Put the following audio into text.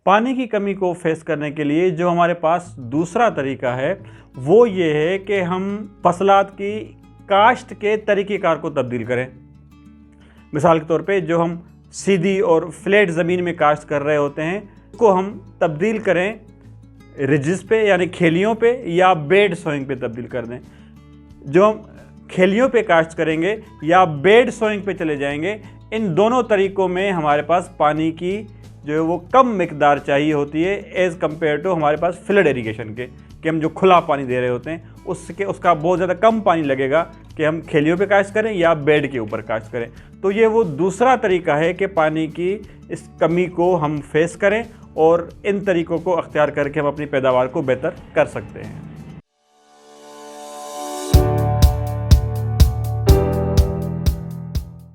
पानी की कमी को फेस करने के लिए जो हमारे पास दूसरा तरीका है वो ये है कि हम फसलात की काश्त के तरीक़ेकार को तब्दील करें। मिसाल के तौर पे जो हम सीधी और फ्लैट ज़मीन में काश्त कर रहे होते हैं को हम तब्दील करें रिजिस पे यानी खेलियों पे या बेड सोइंग पे तब्दील कर दें। जो हम खेलियों पे काश्त करेंगे या बेड सोइंग पे चले जाएंगे, इन दोनों तरीक़ों में हमारे पास पानी की जो है वो कम मिकदार चाहिए होती है एज़ कम्पेयर टू हमारे पास फ्लड इरीगेशन के, कि हम जो खुला पानी दे रहे होते हैं उसका बहुत ज़्यादा कम पानी लगेगा कि हम खेलियों पे काश्त करें या बेड के ऊपर काश्त करें। तो ये वो दूसरा तरीका है कि पानी की इस कमी को हम फेस करें और इन तरीक़ों को अख्तियार करके हम अपनी पैदावार को बेहतर कर सकते हैं।